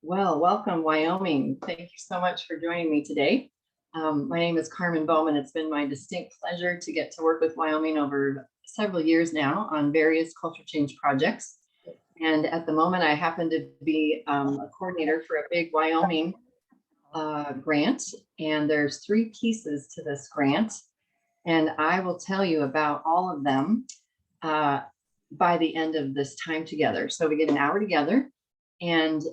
Well, welcome, Wyoming. Thank you so much for joining me today. My name is Carmen Bowman. It's been my distinct pleasure to get to work with Wyoming over several years now on various culture change projects. And at the moment, I happen to be a coordinator for a big Wyoming grant. And there's 3 pieces to this grant. And I will tell you about all of them by the end of this time together. So we get an hour together. And,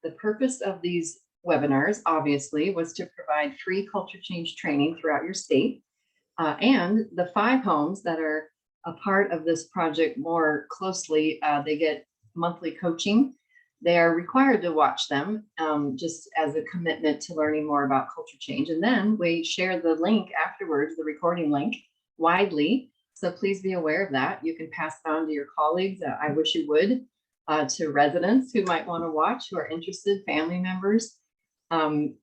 the purpose of these webinars, obviously, was to provide free culture change training throughout your state. And the 5 homes that are a part of this project more closely, they get monthly coaching. They are required to watch them just as a commitment to learning more about culture change. And then we share the link afterwards, the recording link, widely. So please be aware of that. You can pass it on to your colleagues. I wish you would. To residents who might want to watch, who are interested, family members,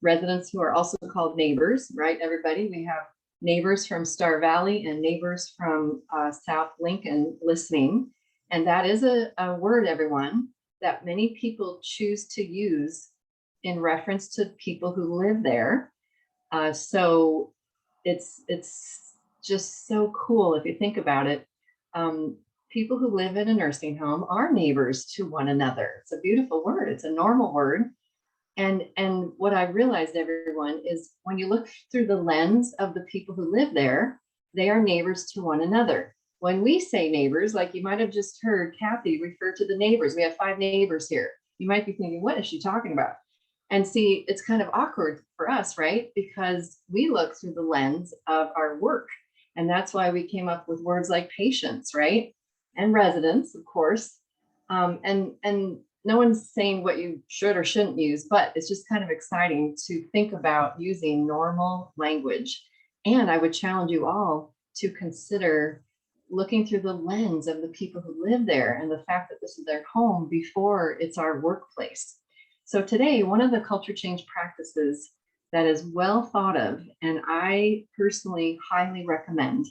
residents who are also called neighbors, right? Everybody, we have neighbors from Star Valley and neighbors from South Lincoln listening. And that is a word, everyone, that many people choose to use in reference to people who live there. So it's just so cool if you think about it. People who live in a nursing home are neighbors to one another. It's a beautiful word. It's a normal word. And what I realized, everyone, is when you look through the lens of the people who live there, they are neighbors to one another. When we say neighbors, like you might have just heard Kathy refer to the neighbors. We have 5 neighbors here. You might be thinking, what is she talking about? And see, it's kind of awkward for us, right? Because we look through the lens of our work. And that's why we came up with words like patients, right? And residents, of course. And no one's saying what you should or shouldn't use, but it's just kind of exciting to think about using normal language. And I would challenge you all to consider looking through the lens of the people who live there and the fact that this is their home before it's our workplace. So today, one of the culture change practices that is well thought of, and I personally highly recommend,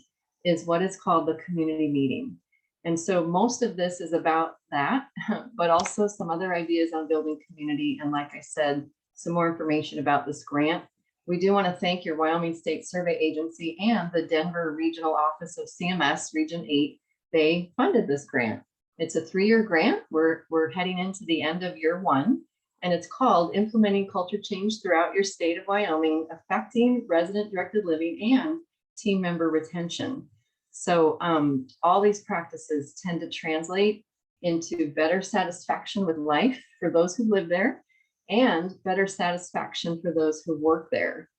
is what is called the community meeting. And so most of this is about that, but also some other ideas on building community. And like I said, some more information about this grant. We do want to thank your Wyoming State Survey Agency and the Denver Regional Office of CMS Region 8. They funded this grant. It's a 3-year grant. We're heading into the end of year 1, and it's called Implementing Culture Change Throughout Your State of Wyoming, Affecting Resident-Directed Living and Team Member Retention. So all these practices tend to translate into better satisfaction with life for those who live there and better satisfaction for those who work there.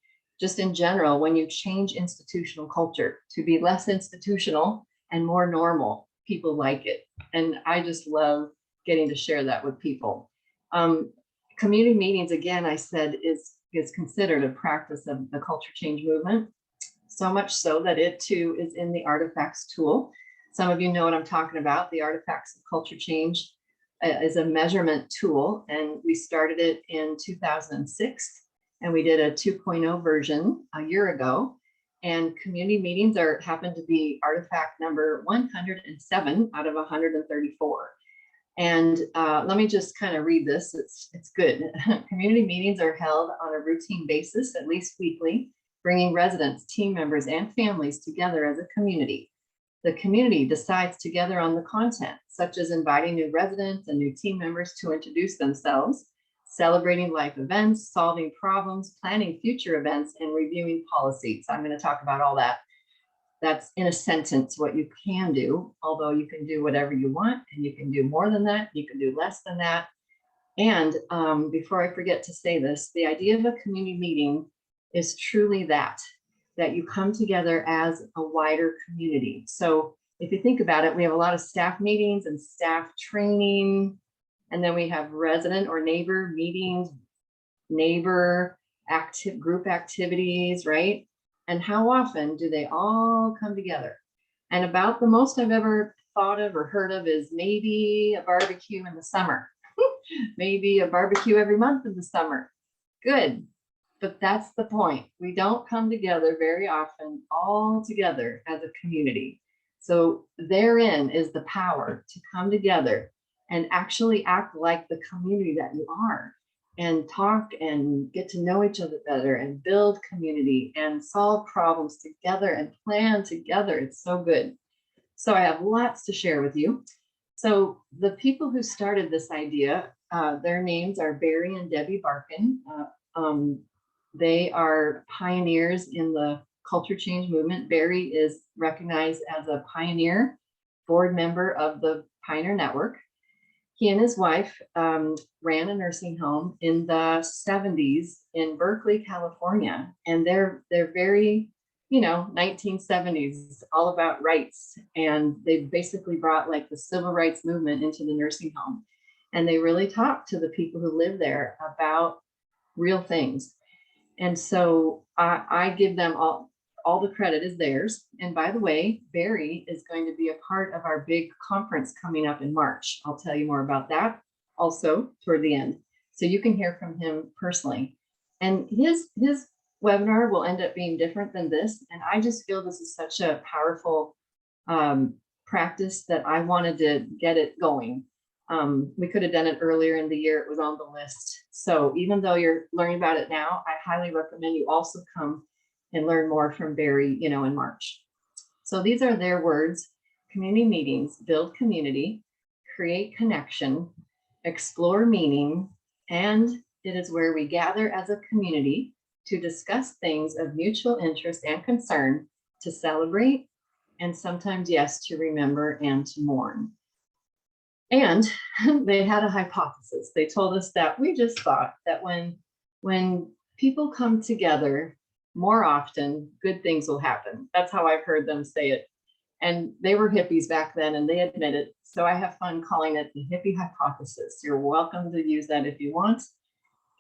Just in general, when you change institutional culture to be less institutional and more normal, people like it. And I just love getting to share that with people. Community meetings, again, I said, is considered a practice of the culture change movement. So much so that it too is in the Artifacts tool. Some of you know what I'm talking about. The Artifacts of Culture Change is a measurement tool, and we started it in 2006, and we did a 2.0 version a year ago. And community meetings happen to be artifact number 107 out of 134. And let me just kind of read this. It's good. Community meetings are held on a routine basis, at least weekly, bringing residents, team members, and families together as a community. The community decides together on the content, such as inviting new residents and new team members to introduce themselves, celebrating life events, solving problems, planning future events, and reviewing policies. I'm going to talk about all that. That's in a sentence what you can do, although you can do whatever you want, and you can do more than that, you can do less than that. And before I forget to say this, the idea of a community meeting is truly that you come together as a wider community. So if you think about it, we have a lot of staff meetings and staff training, and then we have resident or neighbor meetings, neighbor group activities, right? And how often do they all come together? And about the most I've ever thought of or heard of is maybe a barbecue in the summer, maybe a barbecue every month in the summer. Good. But that's the point. We don't come together very often all together as a community. So therein is the power to come together and actually act like the community that you are, and talk and get to know each other better and build community and solve problems together and plan together. It's so good. So I have lots to share with you. So the people who started this idea, their names are Barry and Debbie Barkin. They are pioneers in the culture change movement. Barry is recognized as a pioneer board member of the Pioneer Network. He and his wife ran a nursing home in the 70s in Berkeley, California, and they're very, 1970s, all about rights. And they basically brought like the civil rights movement into the nursing home. And they really talked to the people who live there about real things. And so I give them all the credit is theirs. And by the way, Barry is going to be a part of our big conference coming up in March. I'll tell you more about that also toward the end. So you can hear from him personally. And his webinar will end up being different than this. And I just feel this is such a powerful practice that I wanted to get it going. We could have done it earlier in the year. It was on the list. So even though you're learning about it now, I highly recommend you also come and learn more from Barry, in March. So these are their words: community meetings, build community, create connection, explore meaning, and it is where we gather as a community to discuss things of mutual interest and concern, to celebrate, and sometimes, yes, to remember and to mourn. And they had a hypothesis. They told us that we just thought that when people come together more often, good things will happen. That's how I've heard them say it. And they were hippies back then, and they admit it. So I have fun calling it the hippie hypothesis. You're welcome to use that if you want.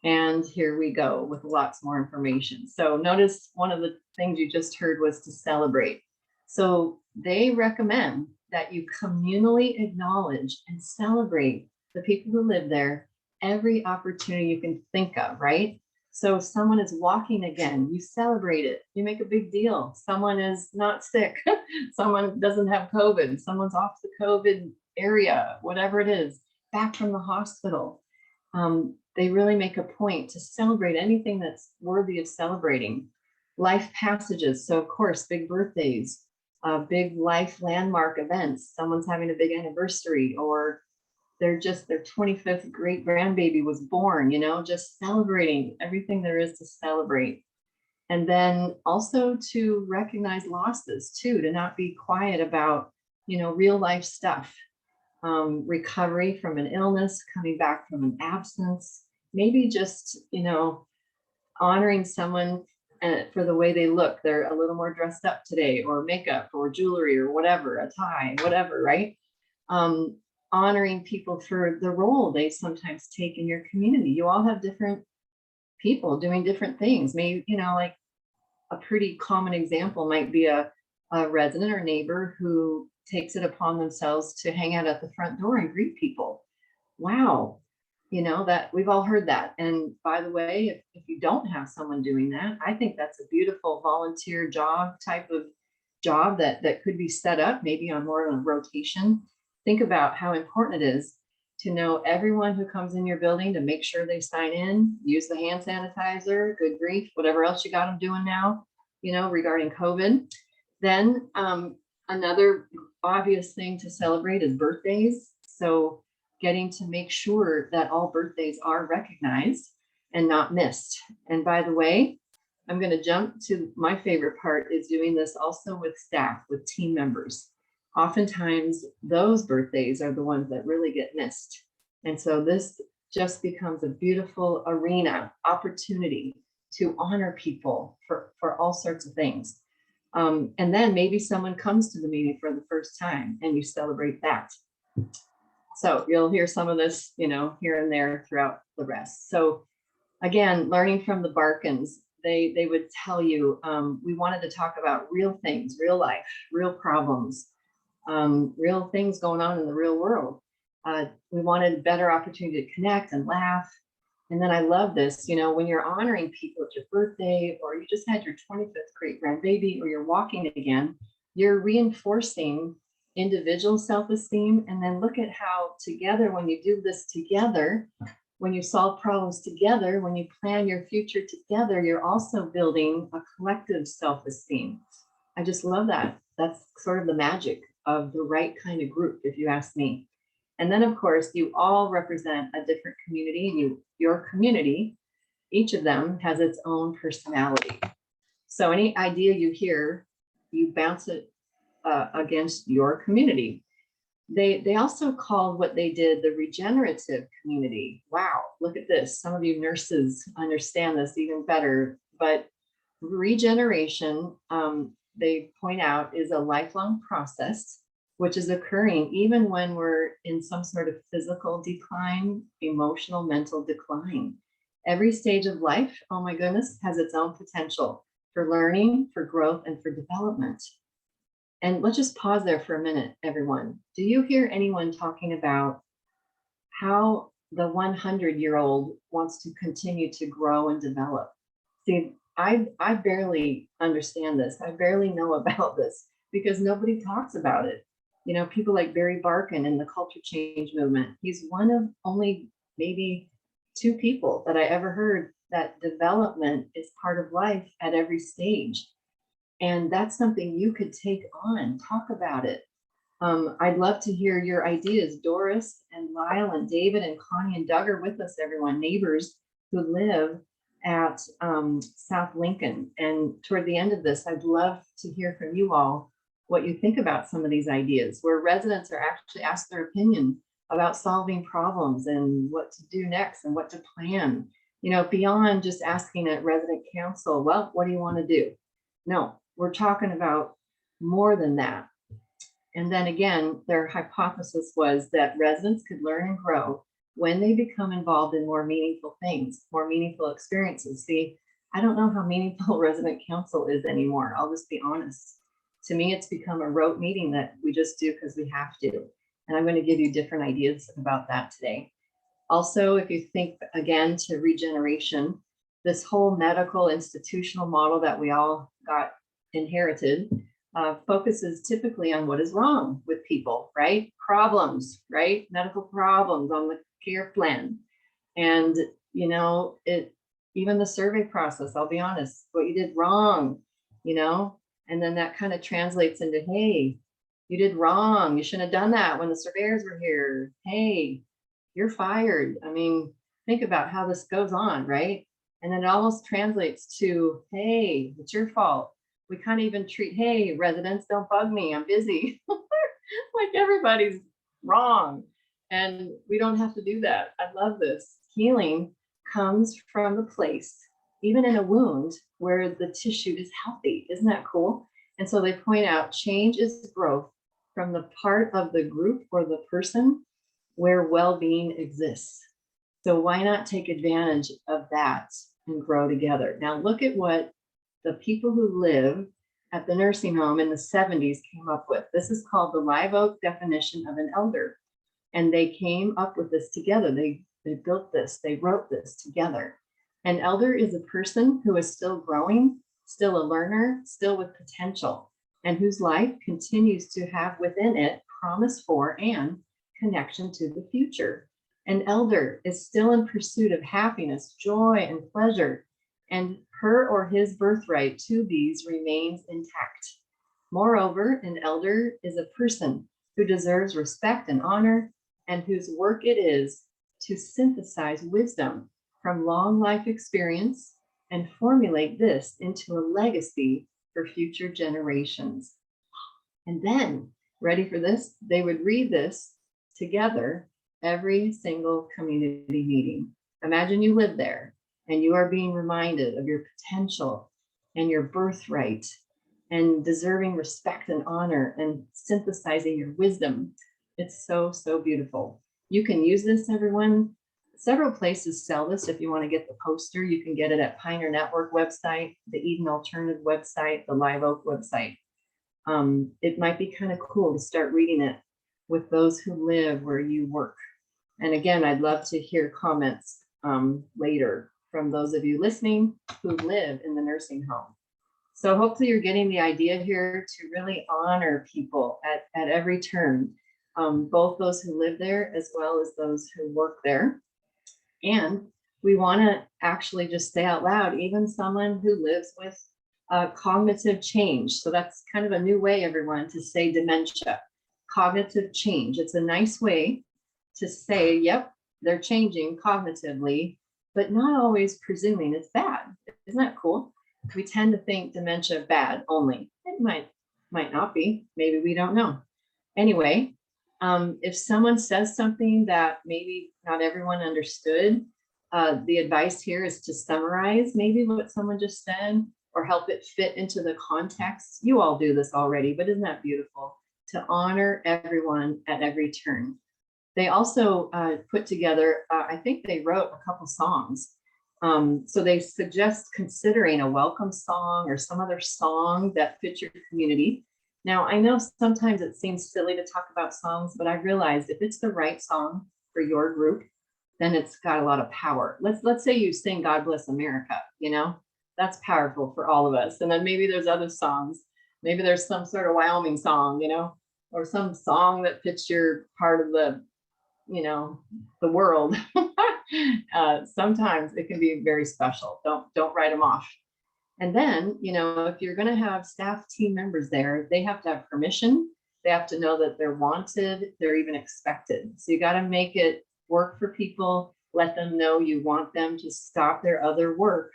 And here we go with lots more information. So notice one of the things you just heard was to celebrate. So they recommend that you communally acknowledge and celebrate the people who live there every opportunity you can think of, right? So if someone is walking again, you celebrate it. You make a big deal. Someone is not sick. Someone doesn't have COVID. Someone's off the COVID area, whatever it is, back from the hospital. They really make a point to celebrate anything that's worthy of celebrating. Life passages. So of course, big birthdays, big life landmark events. Someone's having a big anniversary, or their 25th great grandbaby was born, just celebrating everything there is to celebrate. And then also to recognize losses too, to not be quiet about, real life stuff, recovery from an illness, coming back from an absence, maybe just, honoring someone for the way they look. They're a little more dressed up today, or makeup or jewelry or whatever, a tie, whatever, right? Honoring people for the role they sometimes take in your community. You all have different people doing different things. Maybe, like a pretty common example might be a resident or neighbor who takes it upon themselves to hang out at the front door and greet people. Wow. That we've all heard that. And by the way, if you don't have someone doing that, I think that's a beautiful volunteer job, type of job that could be set up maybe on more of a rotation. Think about how important it is to know everyone who comes in your building, to make sure they sign in, use the hand sanitizer, good grief, whatever else you got them doing now, regarding COVID. Then another obvious thing to celebrate is birthdays. So getting to make sure that all birthdays are recognized and not missed. And by the way, I'm going to jump to my favorite part, is doing this also with staff, with team members. Oftentimes those birthdays are the ones that really get missed. And so this just becomes a beautiful arena, opportunity to honor people for all sorts of things. And then maybe someone comes to the meeting for the first time and you celebrate that. So you'll hear some of this, here and there throughout the rest. So again, learning from the Barkins, they would tell you, we wanted to talk about real things, real life, real problems, real things going on in the real world. We wanted a better opportunity to connect and laugh. And then I love this, when you're honoring people at your birthday, or you just had your 25th great grandbaby, or you're walking again, you're reinforcing individual self-esteem, and then look at how together, when you do this together, when you solve problems together, when you plan your future together, you're also building a collective self-esteem. I just love that. That's sort of the magic of the right kind of group, if you ask me. And then, of course, you all represent a different community, and your community, each of them has its own personality. So any idea you hear, you bounce it against your community. They also called what they did the regenerative community. Wow, look at this. Some of you nurses understand this even better, but regeneration, they point out, is a lifelong process, which is occurring even when we're in some sort of physical decline, emotional, mental decline. Every stage of life, oh my goodness, has its own potential for learning, for growth, and for development. And let's just pause there for a minute, everyone. Do you hear anyone talking about how the 100-year-old wants to continue to grow and develop? See, I barely understand this. I barely know about this because nobody talks about it. You know, people like Barry Barkin in the culture change movement, he's one of only maybe 2 people that I ever heard that development is part of life at every stage. And that's something you could take on, talk about it. I'd love to hear your ideas. Doris and Lyle and David and Connie and Doug are with us, everyone, neighbors who live at South Lincoln. And toward the end of this, I'd love to hear from you all what you think about some of these ideas, where residents are actually asked their opinion about solving problems and what to do next and what to plan, you know, beyond just asking at resident council, well, what do you want to do? No, we're talking about more than that. And then again, their hypothesis was that residents could learn and grow when they become involved in more meaningful things, more meaningful experiences. See, I don't know how meaningful resident council is anymore. I'll just be honest. To me, it's become a rote meeting that we just do because we have to. And I'm going to give you different ideas about that today. Also, if you think again to regeneration, this whole medical institutional model that we all got inherited focuses typically on what is wrong with people, right? Problems, right? Medical problems on the care plan. And, you know, even the survey process, I'll be honest, what you did wrong, you know, and then that kind of translates into, hey, you did wrong. You shouldn't have done that when the surveyors were here. Hey, you're fired. I mean, think about how this goes on, right? And then it almost translates to, hey, it's your fault. We kind of even treat, hey, residents, don't bug me, I'm busy. Like everybody's wrong. And we don't have to do that. I love this. Healing comes from the place, even in a wound, where the tissue is healthy. Isn't that cool? And so they point out change is growth from the part of the group or the person where well-being exists. So why not take advantage of that and grow together? Now look at what the people who live at the nursing home in the 70s came up with. This is called the Live Oak definition of an elder. And they came up with this together. They built this, they wrote this together. An elder is a person who is still growing, still a learner, still with potential, and whose life continues to have within it promise for and connection to the future. An elder is still in pursuit of happiness, joy, and pleasure, and her or his birthright to these remains intact. Moreover, an elder is a person who deserves respect and honor, and whose work it is to synthesize wisdom from long life experience and formulate this into a legacy for future generations. And then, ready for this? They would read this together every single community meeting. Imagine you live there and you are being reminded of your potential and your birthright and deserving respect and honor and synthesizing your wisdom. It's so, so beautiful. You can use this, everyone. Several places sell this. If you want to get the poster, you can get it at Pioneer Network website, the Eden Alternative website, the Live Oak website. It might be kind of cool to start reading it with those who live where you work. And again, I'd love to hear comments later from those of you listening who live in the nursing home. So hopefully you're getting the idea here to really honor people at every turn, both those who live there as well as those who work there. And we want to actually just say out loud, even someone who lives with cognitive change. So that's kind of a new way, everyone, to say dementia. Cognitive change. It's a nice way to say, yep, they're changing cognitively, but not always presuming it's bad. Isn't that cool? We tend to think dementia bad only. It might not be. Maybe we don't know. Anyway, if someone says something that maybe not everyone understood, the advice here is to summarize maybe what someone just said or help it fit into the context. You all do this already, but isn't that beautiful? To honor everyone at every turn. They also put together, I think they wrote a couple songs. So they suggest considering a welcome song or some other song that fits your community. Now, I know sometimes it seems silly to talk about songs, but I realized if it's the right song for your group, then it's got a lot of power. Let's say you sing God Bless America, that's powerful for all of us. And then maybe there's other songs. Maybe there's some sort of Wyoming song, or some song that fits your part of the world. Sometimes it can be very special. Don't write them off. And then, if you're going to have staff team members there, they have to have permission. They have to know that they're wanted. They're even expected. So you got to make it work for people. Let them know you want them to stop their other work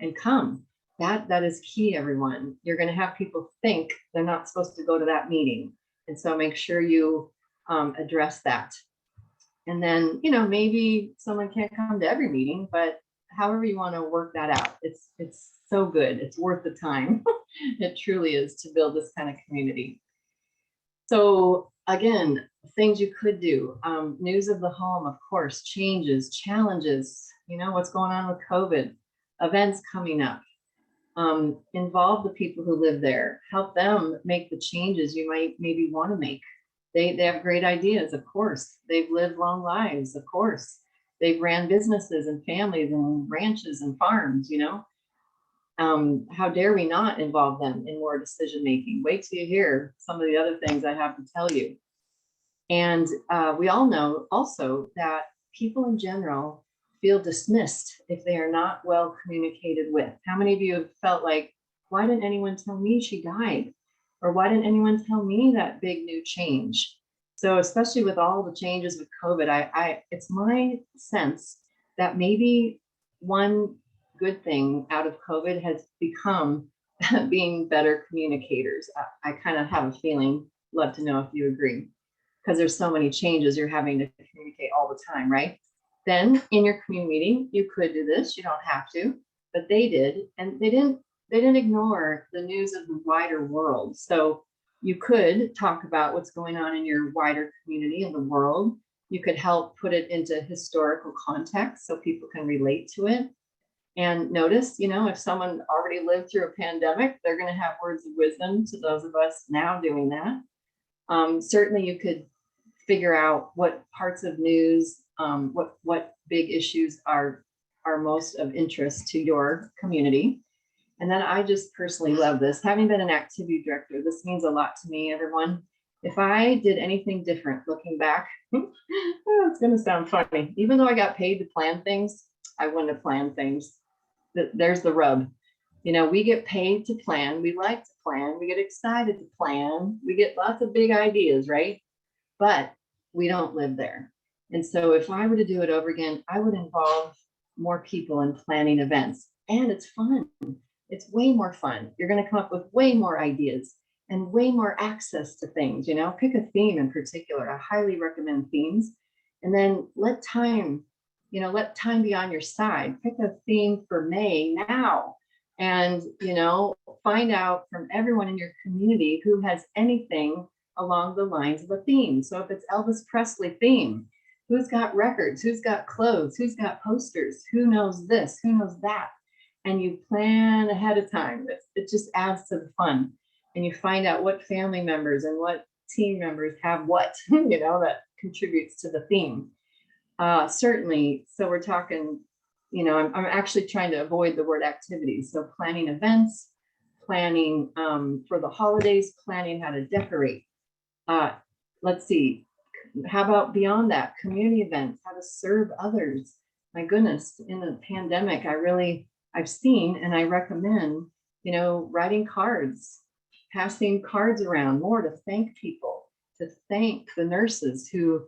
and come. That is key, everyone. You're going to have people think they're not supposed to go to that meeting. And so make sure you address that. And then, maybe someone can't come to every meeting, but however you want to work that out, it's so good. It's worth the time. It truly is to build this kind of community. So again, things you could do, news of the home, of course, changes, challenges, what's going on with COVID, events coming up. Involve the people who live there, help them make the changes you might maybe want to make. They have great ideas, of course. They've lived long lives, of course. They've ran businesses and families and ranches and farms, How dare we not involve them in more decision making? Wait till you hear some of the other things I have to tell you. And we all know also that people in general feel dismissed if they are not well communicated with. How many of you have felt like, why didn't anyone tell me she died? Or why didn't anyone tell me that big new change? So especially with all the changes with COVID, it's my sense that maybe one good thing out of COVID has become being better communicators. I kind of have a feeling, love to know if you agree, because there's so many changes you're having to communicate all the time, right? Then in your community meeting, you could do this, you don't have to, but they did, and they didn't ignore the news of the wider world. So you could talk about what's going on in your wider community and the world. You could help put it into historical context so people can relate to it. And notice, if someone already lived through a pandemic, they're going to have words of wisdom to those of us now doing that. Certainly you could figure out what parts of news, what big issues are most of interest to your community. And then I just personally love this. Having been an activity director, this means a lot to me, everyone. If I did anything different looking back, it's going to sound funny. Even though I got paid to plan things, I wouldn't have planned things. There's the rub. We get paid to plan. We like to plan. We get excited to plan. We get lots of big ideas, right? But we don't live there. And so if I were to do it over again, I would involve more people in planning events. And it's fun. It's way more fun. You're going to come up with way more ideas and way more access to things, pick a theme in particular. I highly recommend themes. And then let time be on your side. Pick a theme for May now. And, find out from everyone in your community who has anything along the lines of a theme. So if it's Elvis Presley theme, who's got records, who's got clothes, who's got posters, who knows this, who knows that? And you plan ahead of time. It just adds to the fun. And you find out what family members and what team members have what, that contributes to the theme. Certainly, so we're talking, I'm actually trying to avoid the word activities. So planning events, planning for the holidays, planning how to decorate. Let's see, how about beyond that, community events, how to serve others. My goodness, in the pandemic, I've seen and I recommend, writing cards, passing cards around more to thank people, to thank the nurses who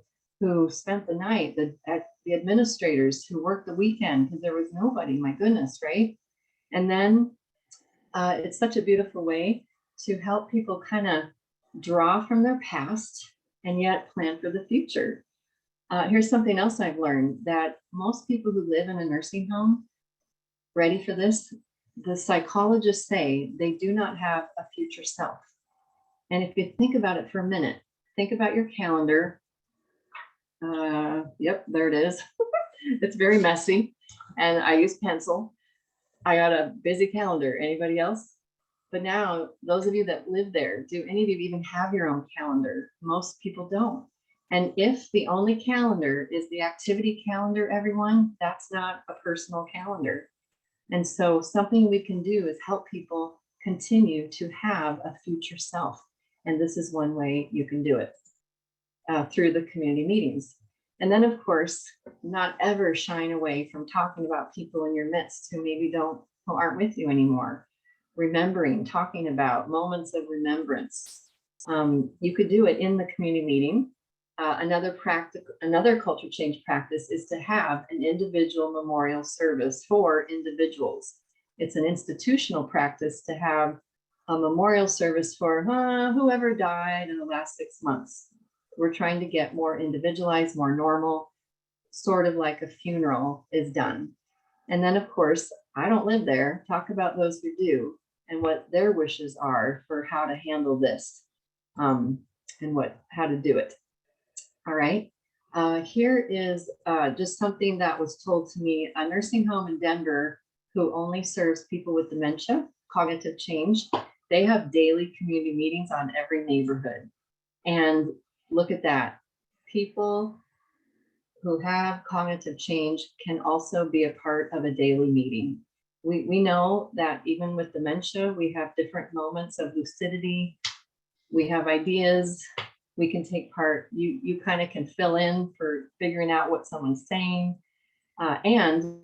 spent the night, the administrators who worked the weekend because there was nobody, my goodness, right? And then it's such a beautiful way to help people kind of draw from their past and yet plan for the future. Here's something else I've learned, that most people who live in a nursing home, ready for this, the psychologists say they do not have a future self. And if you think about it for a minute, think about your calendar. Yep, there it is. It's very messy and I use pencil. I got a busy calendar. Anybody else? But now, those of you that live there, do any of you even have your own calendar? Most people don't. And if the only calendar is the activity calendar, everyone, that's not a personal calendar. And so something we can do is help people continue to have a future self. And this is one way you can do it through the community meetings. And then, of course, not ever shying away from talking about people in your midst who maybe who aren't with you anymore. Remembering, talking about moments of remembrance. You could do it in the community meeting. Another culture change practice is to have an individual memorial service for individuals. It's an institutional practice to have a memorial service for whoever died in the last 6 months. We're trying to get more individualized, more normal, sort of like a funeral is done. And then, of course, I don't live there. Talk about those who do and what their wishes are for how to handle this and how to do it. All right. Here is just something that was told to me. A nursing home in Denver who only serves people with dementia, cognitive change. They have daily community meetings on every neighborhood. And look at that. People who have cognitive change can also be a part of a daily meeting. We know that even with dementia, we have different moments of lucidity. We have ideas. We can take part. You kind of can fill in for figuring out what someone's saying. And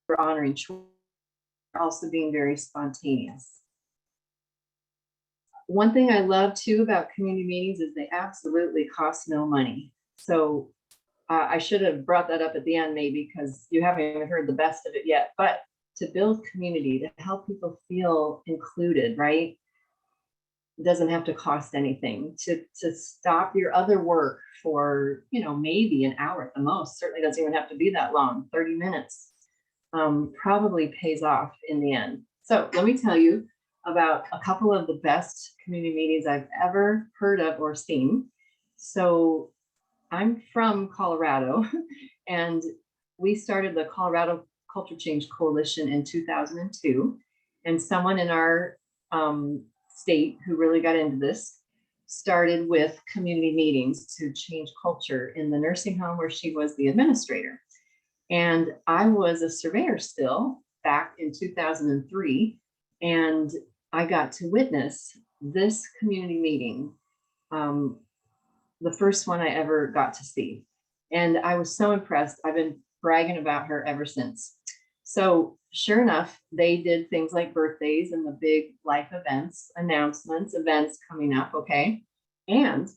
for honoring choice, also being very spontaneous. One thing I love too about community meetings is they absolutely cost no money. So I should have brought that up at the end maybe because you haven't even heard the best of it yet, but to build community, to help people feel included, right? It doesn't have to cost anything. To stop your other work for, maybe an hour at the most, certainly doesn't even have to be that long, 30 minutes, probably pays off in the end. So let me tell you about a couple of the best community meetings I've ever heard of or seen. So I'm from Colorado, and we started the Colorado Culture Change Coalition in 2002. And someone in our state who really got into this started with community meetings to change culture in the nursing home where she was the administrator. And I was a surveyor still back in 2003. And I got to witness this community meeting, the first one I ever got to see. And I was so impressed. I've been bragging about her ever since. So sure enough, they did things like birthdays and the big life events, announcements, events coming up, okay? And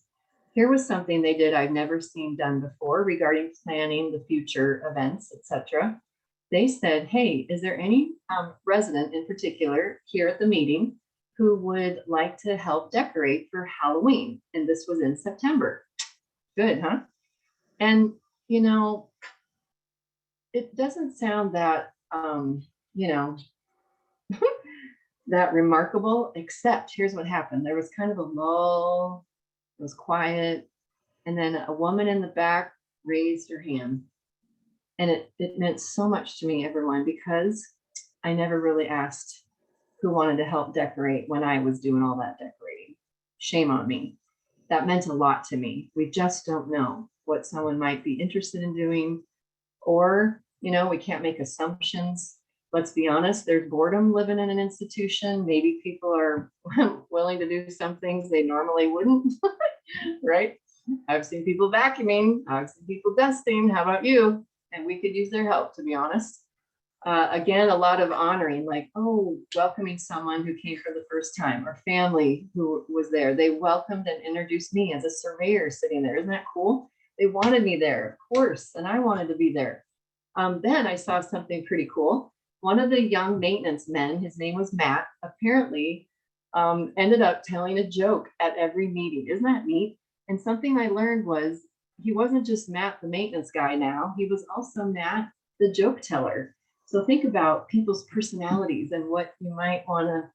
here was something they did I've never seen done before regarding planning the future events, etc. They said, hey, is there any resident in particular here at the meeting who would like to help decorate for Halloween? And this was in September. Good, huh? And, it doesn't sound that, that remarkable, except here's what happened. There was kind of a lull, it was quiet, and then a woman in the back raised her hand. And it meant so much to me, everyone, because I never really asked who wanted to help decorate when I was doing all that decorating. Shame on me. That meant a lot to me. We just don't know what someone might be interested in doing or You know, we can't make assumptions. Let's be honest, there's boredom living in an institution. Maybe people are willing to do some things they normally wouldn't, right? I've seen people vacuuming, I've seen people dusting. How about you? And we could use their help, to be honest. Again, a lot of honoring, like, oh, welcoming someone who came for the first time, or family who was there. They welcomed and introduced me as a surveyor sitting there. Isn't that cool? They wanted me there, of course, and I wanted to be there. Then I saw something pretty cool. One of the young maintenance men, his name was Matt, apparently ended up telling a joke at every meeting. Isn't that neat? And something I learned was he wasn't just Matt, the maintenance guy now, he was also Matt, the joke teller. So think about people's personalities and what you might want to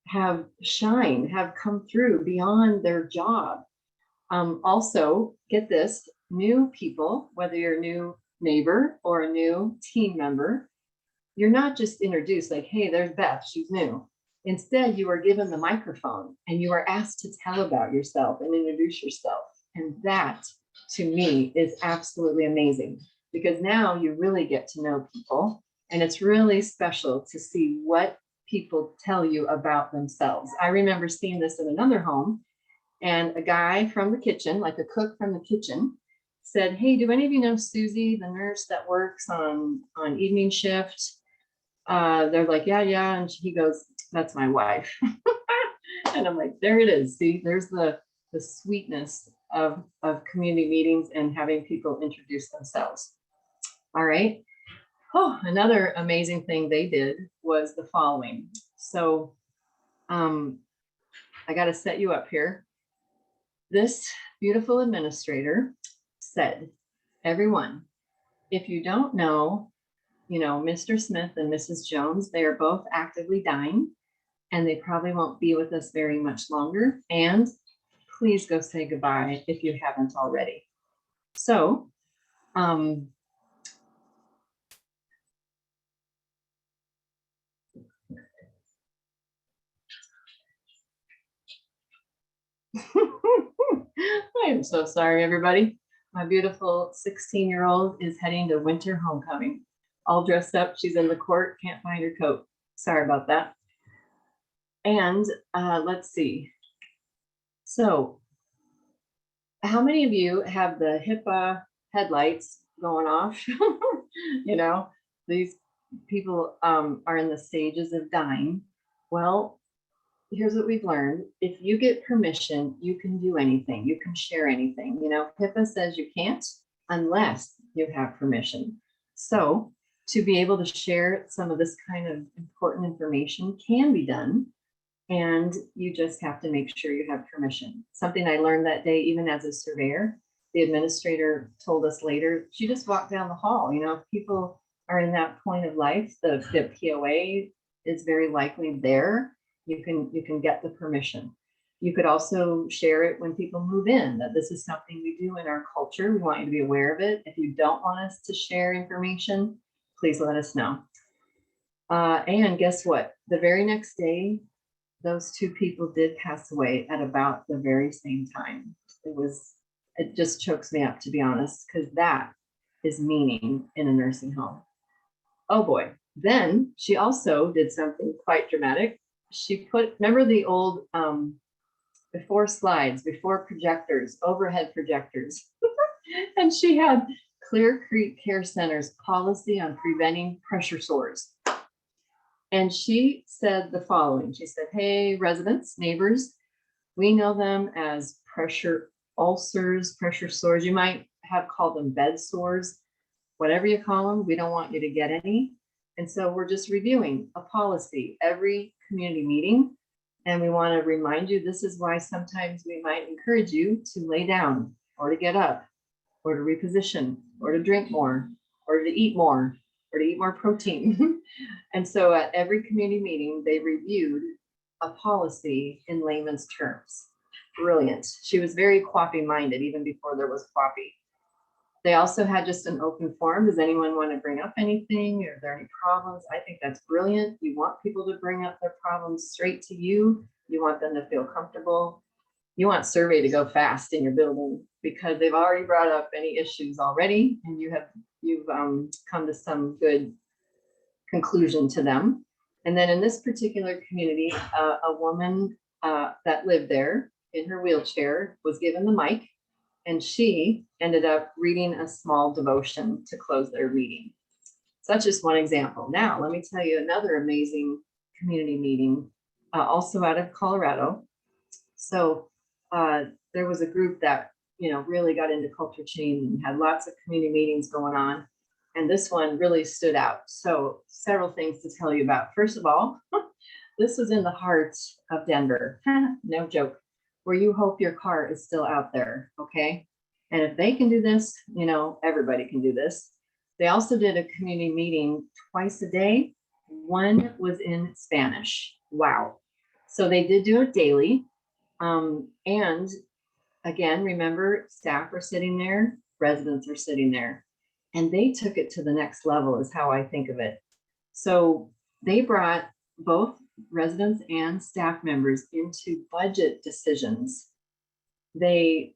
have shine, have come through beyond their job. Also, get this, new people, whether you're a new neighbor or a new team member, you're not just introduced like, hey, there's Beth, she's new. Instead, you are given the microphone and you are asked to tell about yourself and introduce yourself. And that, to me, is absolutely amazing, because now you really get to know people. And it's really special to see what people tell you about themselves. I remember seeing this in another home, and a guy from the kitchen, like a cook from the kitchen, said, hey, do any of you know Susie, the nurse that works on evening shift? They're like, yeah. And he goes, that's my wife. And I'm like, there it is. See, there's the sweetness of community meetings and having people introduce themselves. All right. Oh, another amazing thing they did was the following. So I got to set you up here. This beautiful administrator said, everyone, if you don't know, Mr. Smith and Mrs. Jones, they are both actively dying, and they probably won't be with us very much longer. And please go say goodbye if you haven't already. So, I am so sorry, everybody. My beautiful 16-year-old is heading to winter homecoming. All dressed up, she's in the court, can't find her coat. Sorry about that. And let's see. So, how many of you have the HIPAA headlights going off? These people are in the stages of dying. Well, here's what we've learned. If you get permission, you can do anything. You can share anything. HIPAA says you can't unless you have permission. So to be able to share some of this kind of important information can be done. And you just have to make sure you have permission. Something I learned that day, even as a surveyor, the administrator told us later, she just walked down the hall. If people are in that point of life, the POA is very likely there. You can get the permission. You could also share it when people move in, that this is something we do in our culture. We want you to be aware of it. If you don't want us to share information, please let us know. And guess what? The very next day, those two people did pass away at about the very same time. It just chokes me up, to be honest, because that is meaning in a nursing home. Oh boy. Then she also did something quite dramatic. She remember the old before slides, before projectors, overhead projectors. And she had Clear Creek Care Center's policy on preventing pressure sores. And she said the following. She said, hey, residents, neighbors, we know them as pressure ulcers, pressure sores. You might have called them bed sores, whatever you call them. We don't want you to get any. And so we're just reviewing a policy every community meeting. And we want to remind you, this is why sometimes we might encourage you to lay down or to get up or to reposition or to drink more or to eat more or to eat more protein. And so at every community meeting, they reviewed a policy in layman's terms. Brilliant. She was very coffee minded even before there was coffee. They also had just an open forum. Does anyone want to bring up anything? Are there any problems? I think that's brilliant. You want people to bring up their problems straight to you. You want them to feel comfortable. You want survey to go fast in your building because they've already brought up any issues already, and you you've come to some good conclusion to them. And then in this particular community, a woman that lived there in her wheelchair was given the mic, and she ended up reading a small devotion to close their meeting. So that's just one example. Now, let me tell you another amazing community meeting, also out of Colorado. So there was a group that, really got into culture change and had lots of community meetings going on. And this one really stood out. So several things to tell you about. First of all, this was in the heart of Denver. No joke. Where you hope your car is still out there, okay? And if they can do this, everybody can do this. They also did a community meeting twice a day. One was in Spanish. Wow. So they did do it daily. And again, remember, staff are sitting there, residents are sitting there, and they took it to the next level is how I think of it. So they brought both residents and staff members into budget decisions. This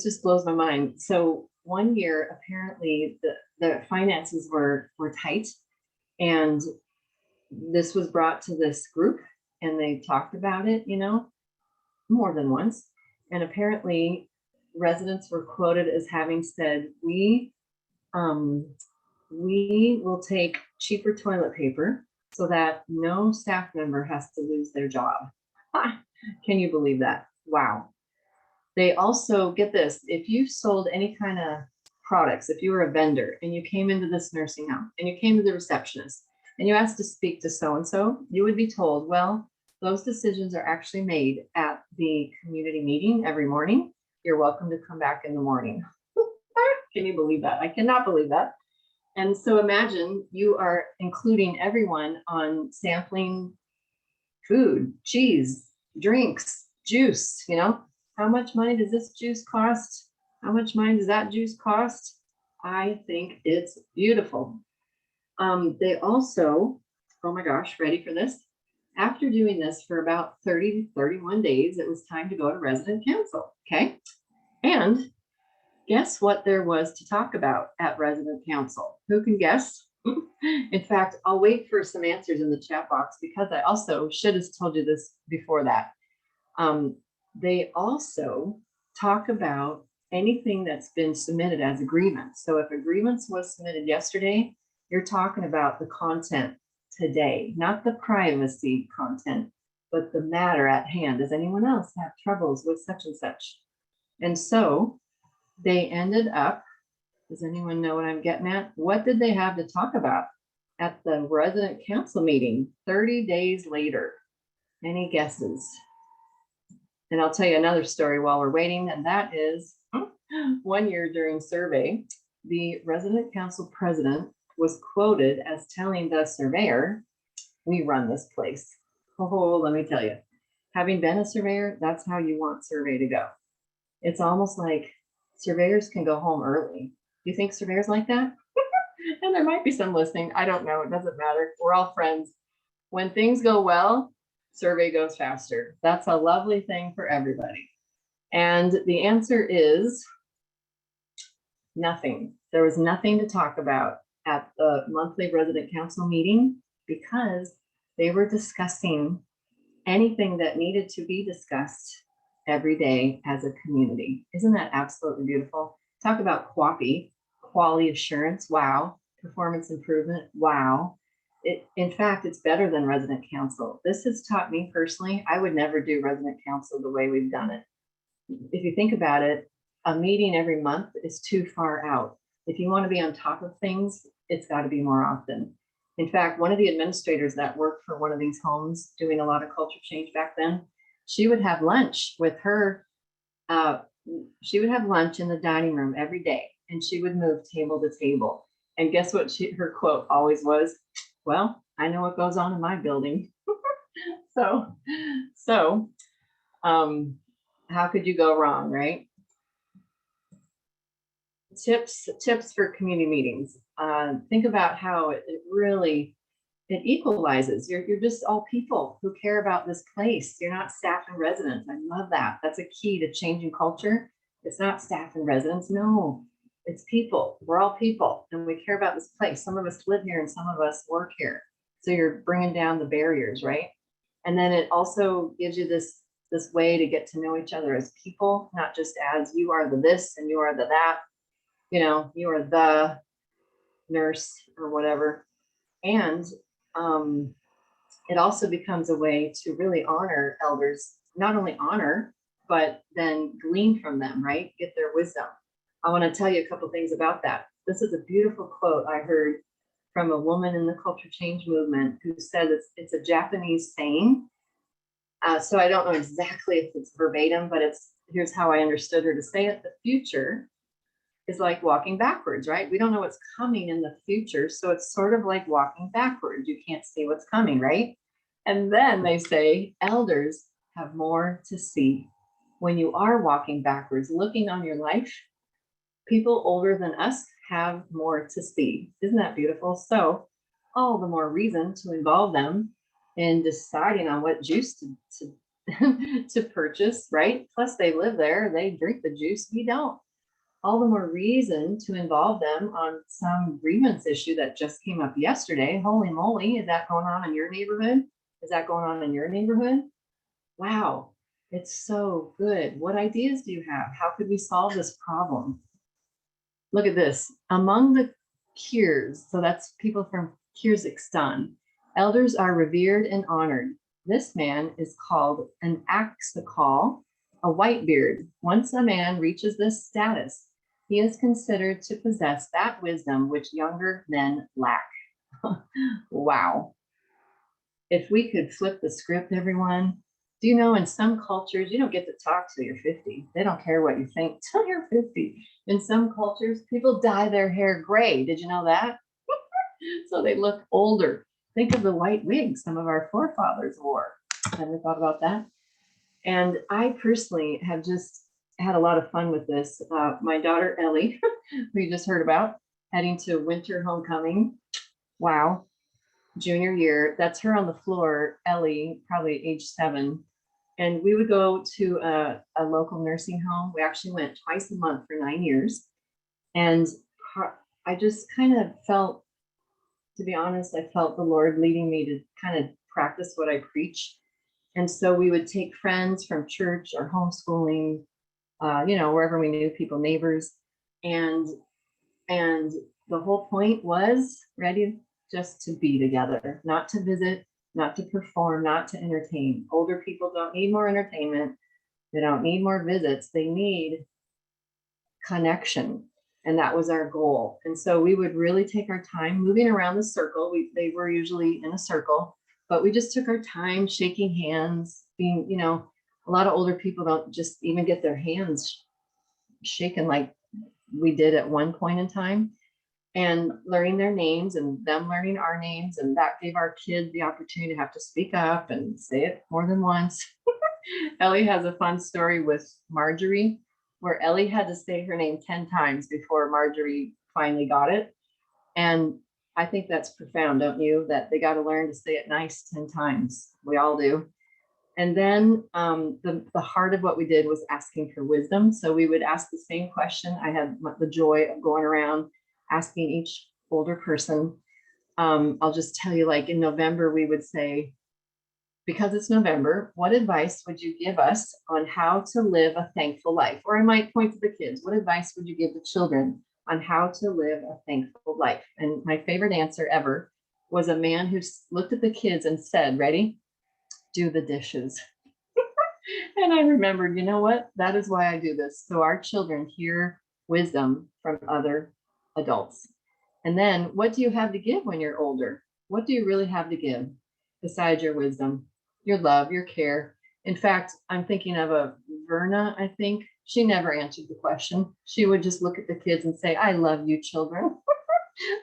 just blows my mind. So one year, apparently the finances were tight, and this was brought to this group and they talked about it, more than once. And apparently residents were quoted as having said, we will take cheaper toilet paper so that no staff member has to lose their job. Can you believe that? Wow. They also, get this, if you sold any kind of products, if you were a vendor and you came into this nursing home and you came to the receptionist and you asked to speak to so-and-so, you would be told, well, those decisions are actually made at the community meeting every morning. You're welcome to come back in the morning. Can you believe that? I cannot believe that. And so imagine you are including everyone on sampling food, cheese, drinks, juice, how much money does this juice cost? How much money does that juice cost? I think it's beautiful. They also, oh my gosh, ready for this? After doing this for about 30 to 31 days, it was time to go to resident council, okay? And guess what there was to talk about at resident council? Who can guess? In fact, I'll wait for some answers in the chat box because I also should have told you this before that. They also talk about anything that's been submitted as a grievance. So if a grievance was submitted yesterday, you're talking about the content today, not the privacy content, but the matter at hand. Does anyone else have troubles with such and such? And so they ended up, does anyone know what I'm getting at? What did they have to talk about at the resident council meeting 30 days later? Any guesses? And I'll tell you another story while we're waiting, and that is one year during survey, the resident council president was quoted as telling the surveyor, we run this place. Oh, let me tell you, having been a surveyor, that's how you want survey to go. It's almost like surveyors can go home early. Do you think surveyors like that? And there might be some listening. I don't know. It doesn't matter. We're all friends. When things go well, survey goes faster. That's a lovely thing for everybody. And the answer is nothing. There was nothing to talk about at the monthly resident council meeting because they were discussing anything that needed to be discussed every day as a community. Isn't that absolutely beautiful? Talk about QAPI, quality assurance. Wow. Performance improvement. Wow. In fact, it's better than resident council. This has taught me personally, I would never do resident council the way we've done it. If you think about it, a meeting every month is too far out. If you want to be on top of things, it's got to be more often. In fact, one of the administrators that worked for one of these homes doing a lot of culture change back then, she would have lunch with her, she would have lunch in the dining room every day, and she would move table to table. And guess what her quote always was? Well, I know what goes on in my building. So how could you go wrong, right? Tips for community meetings. Think about how it really, it equalizes. You're just all people who care about this place. You're not staff and residents. I love that. That's a key to changing culture. It's not staff and residents. No, It's people. We're all people, and we care about this place. Some of us live here and some of us work here. So you're bringing down the barriers, right? And then it also gives you this way to get to know each other as people, not just as you are the this and you are the that, you are the nurse or whatever. And it also becomes a way to really honor elders, not only honor, but then glean from them, right? Get their wisdom. I want to tell you a couple things about that. This is a beautiful quote I heard from a woman in the culture change movement who said it's a Japanese saying. So I don't know exactly if it's verbatim, but here's how I understood her to say it. The future is like walking backwards, right? We don't know what's coming in the future. So it's sort of like walking backwards. You can't see what's coming, right? And then they say elders have more to see. When you are walking backwards, looking on your life, people older than us have more to see. Isn't that beautiful? So all the more reason to involve them in deciding on what juice to purchase, right? Plus they live there, they drink the juice, we don't. All the more reason to involve them on some grievance issue that just came up yesterday. Holy moly, is that going on in your neighborhood? Is that going on in your neighborhood? Wow, it's so good. What ideas do you have? How could we solve this problem? Look at this. Among the Kirs, so that's people from Kyrgyzstan, elders are revered and honored. This man is called an Aksakal, a whitebeard. Once a man reaches this status, he is considered to possess that wisdom which younger men lack. Wow. If we could flip the script, everyone. Do you know in some cultures, you don't get to talk till you're 50. They don't care what you think till you're 50. In some cultures, people dye their hair gray. Did you know that? So they look older. Think of the white wigs some of our forefathers wore. Ever thought about that? And I personally have just had a lot of fun with this. My daughter, Ellie, who you just heard about, heading to winter homecoming. Wow. Junior year. That's her on the floor, Ellie, probably age 7. And we would go to a local nursing home. We actually went twice a month for 9 years. And I just kind of felt, to be honest, I felt the Lord leading me to kind of practice what I preach. And so we would take friends from church or homeschooling, wherever we knew people, neighbors. And the whole point was, ready, just to be together, not to visit, not to perform, not to entertain. Older people don't need more entertainment. They don't need more visits. They need connection. And that was our goal. And so we would really take our time moving around the circle. They were usually in a circle, but we just took our time shaking hands, being, a lot of older people don't just even get their hands shaken like we did at one point in time, and learning their names and them learning our names. And that gave our kids the opportunity to have to speak up and say it more than once. Ellie has a fun story with Marjorie, where Ellie had to say her name 10 times before Marjorie finally got it. And I think that's profound, don't you? That they got to learn to say it nice 10 times. We all do. And then the heart of what we did was asking for wisdom. So we would ask the same question. I had the joy of going around asking each older person. I'll just tell you, like in November, we would say, because it's November, what advice would you give us on how to live a thankful life? Or I might point to the kids. What advice would you give the children on how to live a thankful life? And my favorite answer ever was a man who looked at the kids and said, ready? Do the dishes. And I remembered, you know what? That is why I do this. So our children hear wisdom from other adults. And then what do you have to give when you're older? What do you really have to give besides your wisdom, your love, your care? In fact, I'm thinking of a Verna, I think. She never answered the question. She would just look at the kids and say, I love you, children.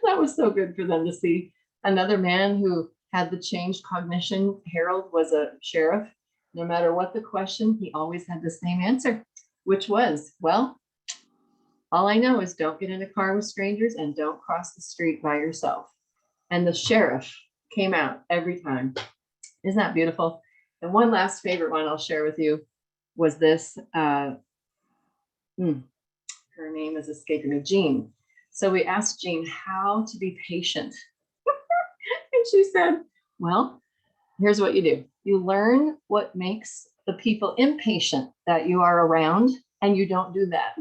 That was so good for them to see. Another man who had the changed cognition, Harold, was a sheriff. No matter what the question, he always had the same answer, which was, well, all I know is don't get in a car with strangers and don't cross the street by yourself. And the sheriff came out every time. Isn't that beautiful? And one last favorite one I'll share with you was this. Who her name is escaping me, Jean. So we asked Jean how to be patient. And she said, well, here's what you do. You learn what makes the people impatient that you are around, and you don't do that.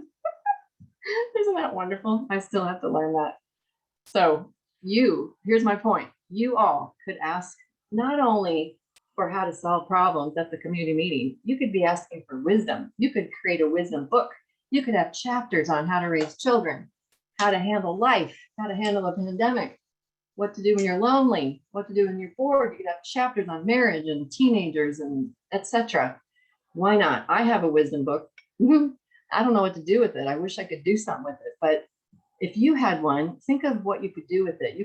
Isn't that wonderful? I still have to learn that. So here's my point. You all could ask not only for how to solve problems at the community meeting, you could be asking for wisdom. You could create a wisdom book. You could have chapters on how to raise children, how to handle life, how to handle a pandemic, what to do when you're lonely, what to do when you're bored. You could have chapters on marriage and teenagers and etc. Why not? I have a wisdom book. I don't know what to do with it. I wish I could do something with it, but if you had one, think of what you could do with it.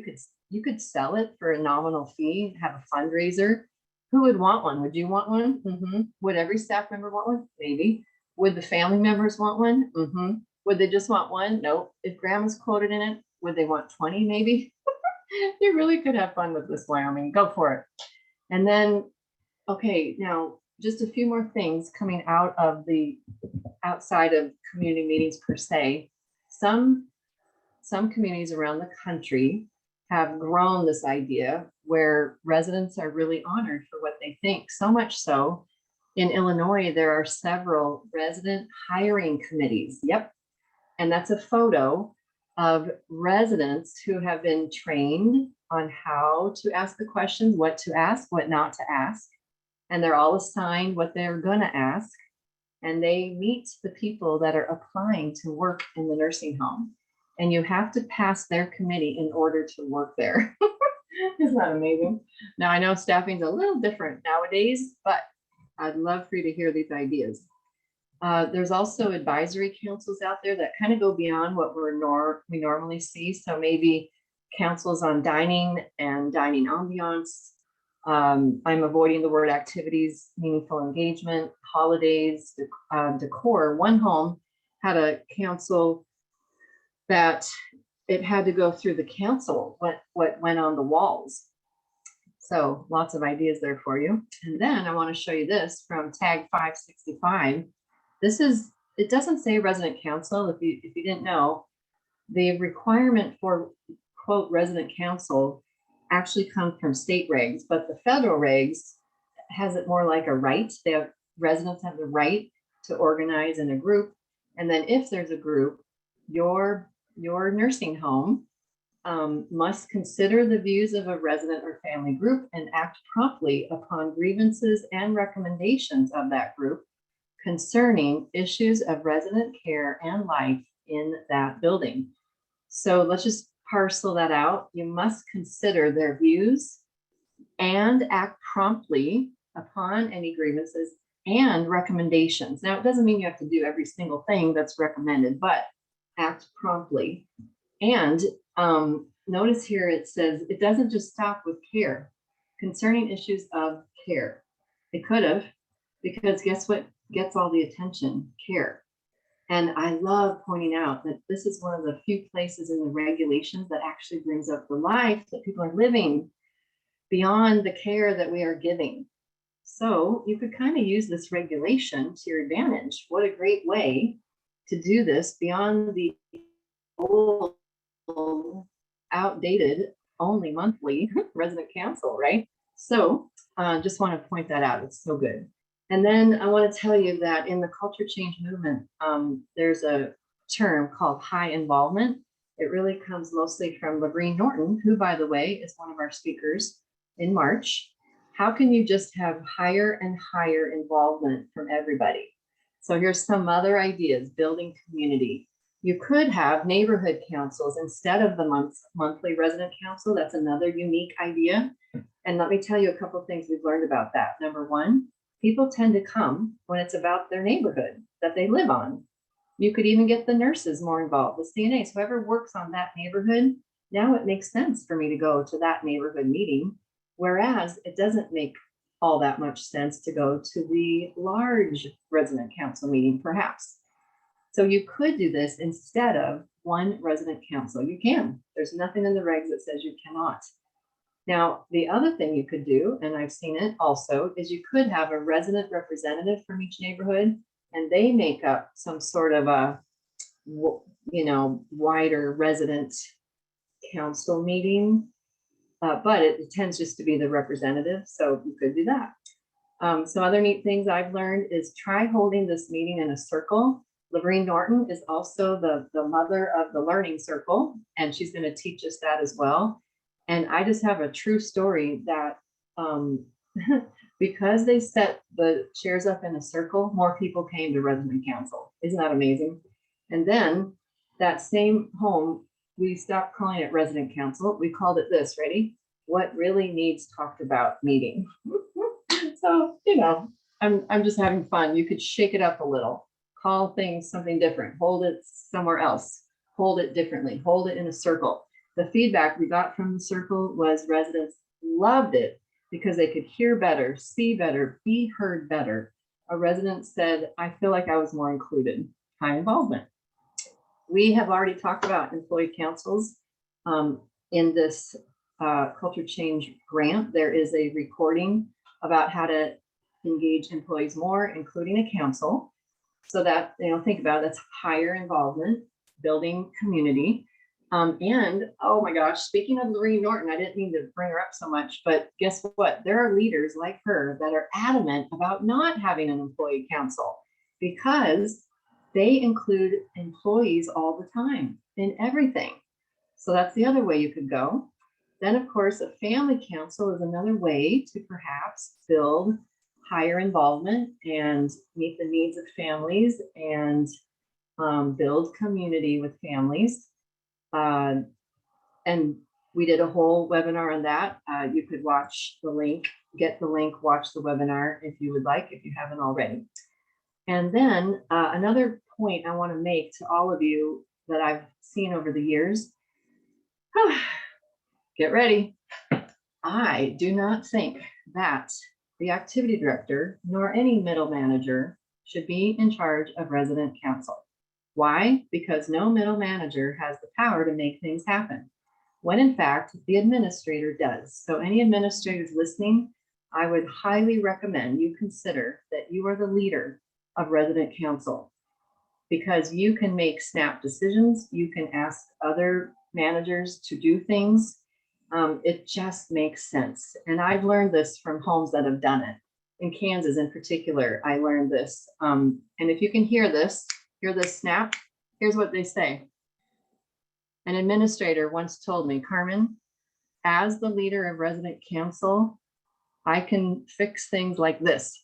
You could sell it for a nominal fee, have a fundraiser. Who would want one? Would you want one? Would every staff member want one? Maybe. Would the family members want one? Would they just want one? Nope. If grandma's quoted in it, would they want 20 maybe? You really could have fun with this, Wyoming. Go for it. And then, okay, now just a few more things coming out of the outside of community meetings per se. Some communities around the country have grown this idea where residents are really honored for what they think. So much so, in Illinois, there are several resident hiring committees. Yep. And that's a photo of residents who have been trained on how to ask the questions, what to ask, what not to ask. And they're all assigned what they're going to ask. And they meet the people that are applying to work in the nursing home. And you have to pass their committee in order to work there. Isn't that amazing? Now, I know staffing's a little different nowadays, but I'd love for you to hear these ideas. There's also advisory councils out there that kind of go beyond what we normally see. So maybe councils on dining and dining ambiance. I'm avoiding the word activities, meaningful engagement, holidays, decor. One home had a council that it had to go through the council, what went on the walls. So lots of ideas there for you. And then I want to show you this from tag 565. It doesn't say resident council. If you didn't know, the requirement for quote resident council actually comes from state regs, but the federal regs has it more like a right. Residents have the right to organize in a group. And then if there's a group, your nursing home must consider the views of a resident or family group and act promptly upon grievances and recommendations of that group concerning issues of resident care and life in that building. So let's just parcel that out. You must consider their views and act promptly upon any grievances and recommendations. Now, it doesn't mean you have to do every single thing that's recommended, but act promptly. And notice here it says it doesn't just stop with care concerning issues of care. It could have, because guess what gets all the attention? Care. And I love pointing out that this is one of the few places in the regulations that actually brings up the life that people are living beyond the care that we are giving. So you could kind of use this regulation to your advantage. What a great way to do this beyond the old, outdated, only monthly resident council, right? So just want to point that out. It's so good. And then I want to tell you that in the culture change movement, there's a term called high involvement. It really comes mostly from Labreen Norton, who, by the way, is one of our speakers in March. How can you just have higher and higher involvement from everybody? So here's some other ideas: building community. You could have neighborhood councils instead of the monthly resident council. That's another unique idea. And let me tell you a couple of things we've learned about that. Number one, people tend to come when it's about their neighborhood that they live on. You could even get the nurses more involved, the CNAs, whoever works on that neighborhood. Now it makes sense for me to go to that neighborhood meeting, whereas it doesn't make all that much sense to go to the large resident council meeting, perhaps. So you could do this instead of one resident council. You can. There's nothing in the regs that says you cannot. Now, the other thing you could do, and I've seen it also, is you could have a resident representative from each neighborhood, and they make up some sort of a wider resident council meeting, but it tends just to be the representative, so you could do that. Some other neat things I've learned is try holding this meeting in a circle. Lorene Norton is also the mother of the Learning Circle, and she's going to teach us that as well. And I just have a true story that because they set the chairs up in a circle, more people came to resident council. Isn't that amazing? And then that same home, we stopped calling it resident council. We called it this, ready? What really needs talked about meeting. So, I'm just having fun. You could shake it up a little, call things something different, hold it somewhere else, hold it differently, hold it in a circle. The feedback we got from the circle was residents loved it because they could hear better, see better, be heard better. A resident said, I feel like I was more included. High involvement. We have already talked about employee councils in this culture change grant. There is a recording about how to engage employees more, including a council. So that, think about it, that's higher involvement, building community. And oh my gosh, speaking of Lorene Norton, I didn't mean to bring her up so much, but guess what? There are leaders like her that are adamant about not having an employee council because they include employees all the time in everything. So that's the other way you could go. Then, of course, a family council is another way to perhaps build higher involvement and meet the needs of families and build community with families. And we did a whole webinar on that. You could watch the link, get the link, watch the webinar if you would like, if you haven't already. And then another point I want to make to all of you that I've seen over the years, get ready. I do not think that the activity director nor any middle manager should be in charge of resident council. Why? Because no middle manager has the power to make things happen, when in fact the administrator does. So any administrators listening, I would highly recommend you consider that you are the leader of resident council, because you can make snap decisions. You can ask other managers to do things. It just makes sense. And I've learned this from homes that have done it. In Kansas in particular, I learned this. And if you can hear this snap, here's what they say. An administrator once told me, Carmen, as the leader of resident council, I can fix things like this.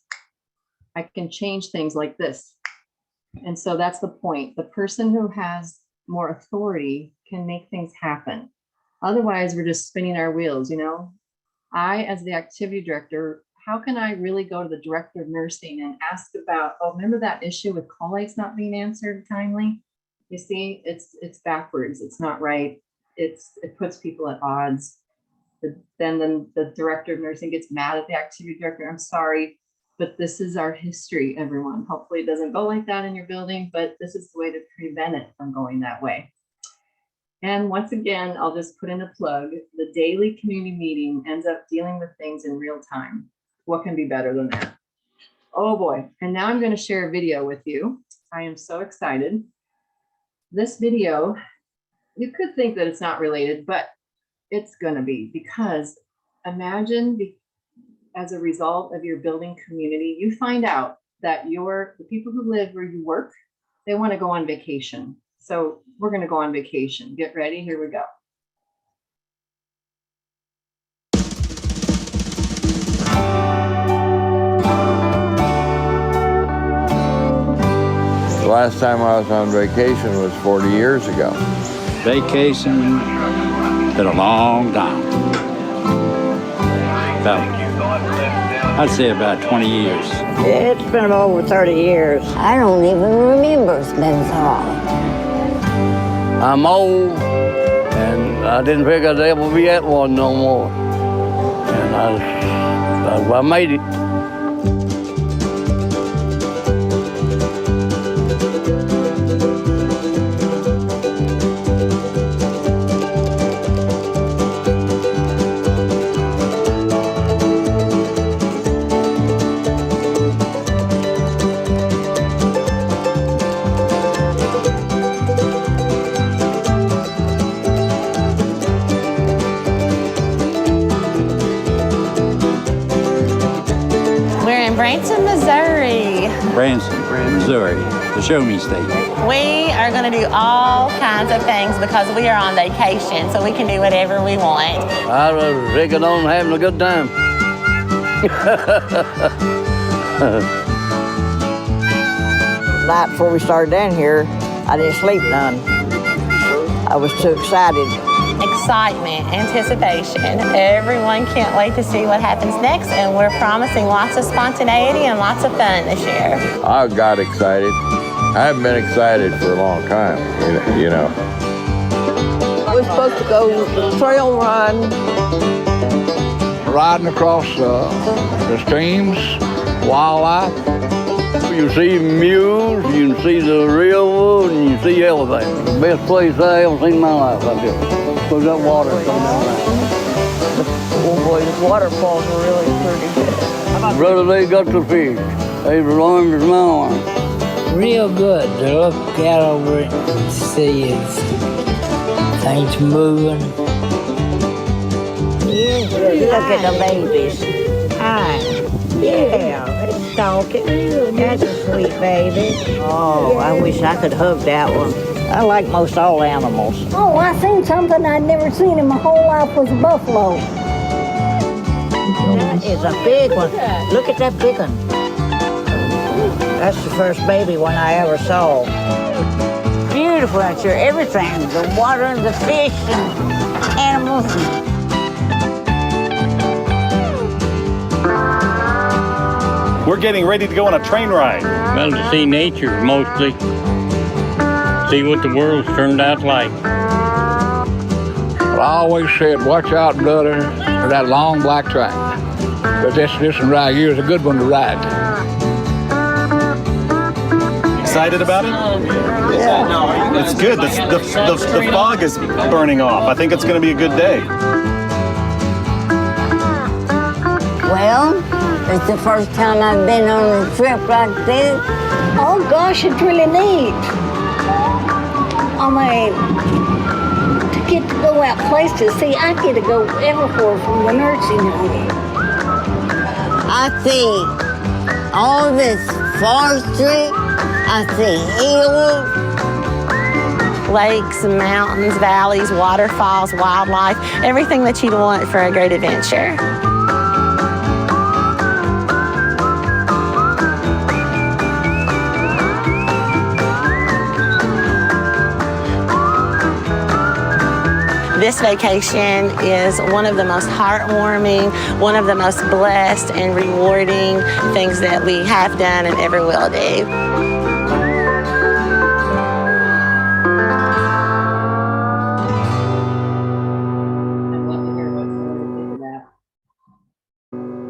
I can change things like this. And so that's the point. The person who has more authority can make things happen. Otherwise, we're just spinning our wheels, I, as the activity director, how can I really go to the director of nursing and ask about, remember that issue with call lights not being answered timely? You see, it's backwards. It's not right. It puts people at odds. Then the director of nursing gets mad at the activity director. I'm sorry, but this is our history, everyone. Hopefully it doesn't go like that in your building, but this is the way to prevent it from going that way. And once again, I'll just put in a plug. The daily community meeting ends up dealing with things in real time. What can be better than that? Oh boy. And now I'm going to share a video with you. I am so excited. This video, you could think that it's not related, but it's going to be, because imagine as a result of your building community, you find out that the people who live where you work, they want to go on vacation. So we're going to go on vacation. Get ready. Here we go. The last time I was on vacation was 40 years ago. Vacation, been a long time. I'd say about 20 years. It's been over 30 years. I don't even remember it's been so long. I'm old, and I didn't figure I'd ever be at one no more. And I made it. Branson, Missouri, the Show Me State. We are going to do all kinds of things because we are on vacation, so we can do whatever we want. I was taking on having a good time. Night before we started down here, I didn't sleep none. I was too excited. Excitement, anticipation. Everyone can't wait to see what happens next, and we're promising lots of spontaneity and lots of fun this year. I got excited. I haven't been excited for a long time, you know. We're supposed to go trail run. Riding across the streams, wildlife. You see mules, you can see the railroad, and you see everything. The best place I ever seen in my life out there. Because that water comes down there. Oh boy, the waterfalls are really pretty good. Brother, they got the fish. They as long as my arm. Real good to look out over it and see things moving. Yeah, look at the babies. Hi. Yeah, it's talking. That's a sweet baby. Oh, I wish I could hug that one. I like most all animals. Oh, I seen something I'd never seen in my whole life was a buffalo. That is a big one. Look at that big one. That's the first baby one I ever saw. Beautiful out here, everything. The water and the fish and animals. We're getting ready to go on a train ride. Well, to see nature mostly. See what the world's turned out like. Well, I always said, watch out, brother, for that long black train. But this one right here is a good one to ride. Excited about it? Yeah. It's good. The fog is burning off. I think it's going to be a good day. Well, it's the first time I've been on a trip like this. Oh gosh, it's really neat. I mean, to get to go out places, see, I get to go everywhere from the nursing home. I see all this forestry, I see hills. Lakes, mountains, valleys, waterfalls, wildlife, everything that you'd want for a great adventure. This vacation is one of the most heartwarming, one of the most blessed and rewarding things that we have done and ever will do. I'd love to hear what some of you think of that.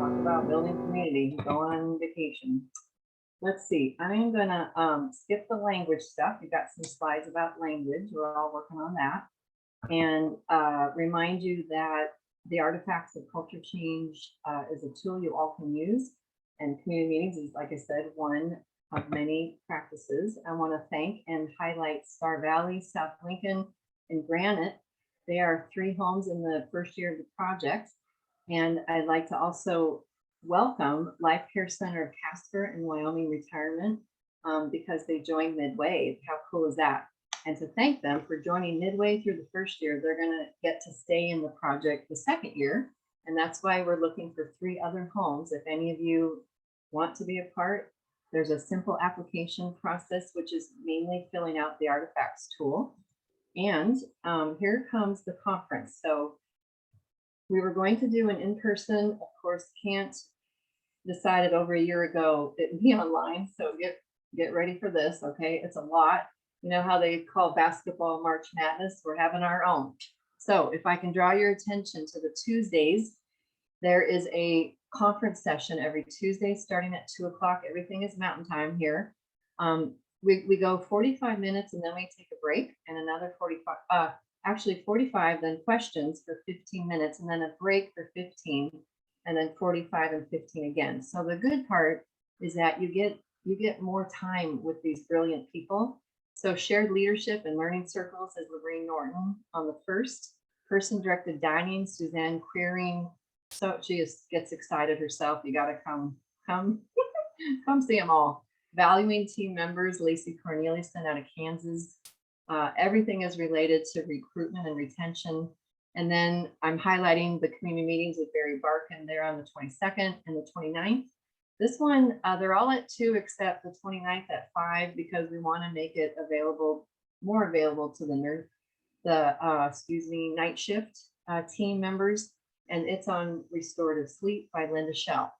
Talk about building community, go on vacation. Let's see, I'm gonna skip the language stuff. We've got some slides about language. We're all working on that. And remind you that the Artifacts of Culture Change is a tool you all can use. And community meetings is, like I said, one of many practices. I want to thank and highlight Star Valley, South Lincoln, and Granite. They are 3 homes in the first year of the project. And I'd like to also welcome Life Care Center of Casper and Wyoming Retirement because they joined midway. How cool is that? And to thank them for joining midway through the first year. They're going to get to stay in the project the second year. And that's why we're looking for 3 other homes. If any of you want to be a part, there's a simple application process, which is mainly filling out the Artifacts tool. And here comes the conference. So we were going to do an in-person, of course, can't decided over a year ago it'd be online. So get ready for this. Okay, it's a lot. You know how they call basketball March Madness? We're having our own. So if I can draw your attention to the Tuesdays, there is a conference session every Tuesday starting at 2 o'clock. Everything is Mountain Time here. We go 45 minutes and then we take a break and another 45, actually 45, then questions for 15 minutes and then a break for 15 and then 45 and 15 again. So the good part is that you get more time with these brilliant people. So shared leadership and learning circles is Lorraine Norton on the first. Person directed dining, Suzanne Queering. So she just gets excited herself. You got to come see them all. Valuing team members, Lacey Corneliuson out of Kansas. Everything is related to recruitment and retention. And then I'm highlighting the community meetings with Barry Barkin there on the 22nd and the 29th. This one, they're all at 2 except the 29th at 5 because we want to make it available, more available to the night shift team members. And it's on Restorative Sleep by Linda Shell.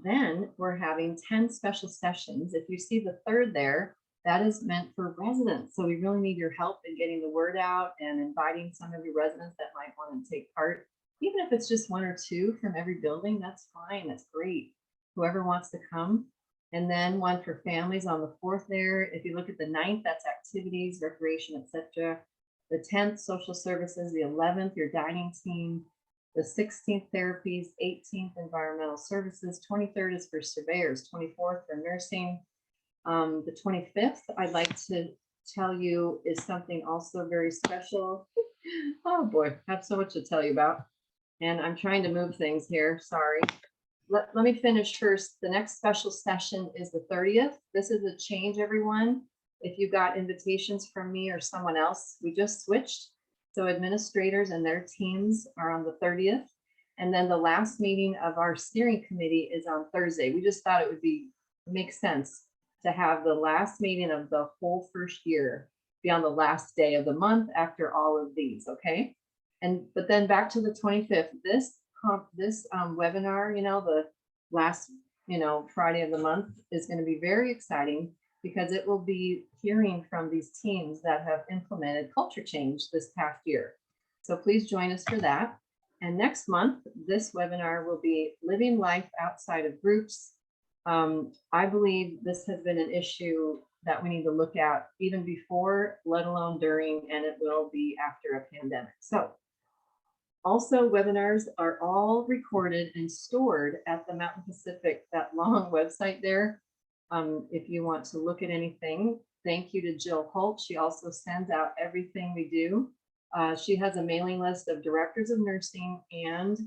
Then we're having 10 special sessions. If you see the 3rd there, that is meant for residents. So we really need your help in getting the word out and inviting some of your residents that might want to take part. Even if it's just 1 or 2 from every building, that's fine, that's great. Whoever wants to come. And then one for families on the 4th there. If you look at the 9th, that's activities, recreation, etc. The 10th, social services. The 11th, your dining team. The 16th, therapies. 18th, environmental services. 23rd is for surveyors. 24th for nursing. The 25th, I'd like to tell you is something also very special. Oh boy, I have so much to tell you about. And I'm trying to move things here, sorry. Let me finish first. The next special session is the 30th. This is a change, everyone. If you got invitations from me or someone else, we just switched. So administrators and their teams are on the 30th. And then the last meeting of our steering committee is on Thursday. We just thought it would make sense to have the last meeting of the whole first year be on the last day of the month after all of these, okay? But then back to the 25th, this webinar, the last, Friday of the month is going to be very exciting because it will be hearing from these teams that have implemented culture change this past year. So please join us for that. And next month, this webinar will be living life outside of groups. I believe this has been an issue that we need to look at even before, let alone during, and it will be after a pandemic. So also webinars are all recorded and stored at the Mountain Pacific, that long website there. If you want to look at anything, thank you to Jill Holt. She also sends out everything we do. She has a mailing list of directors of nursing and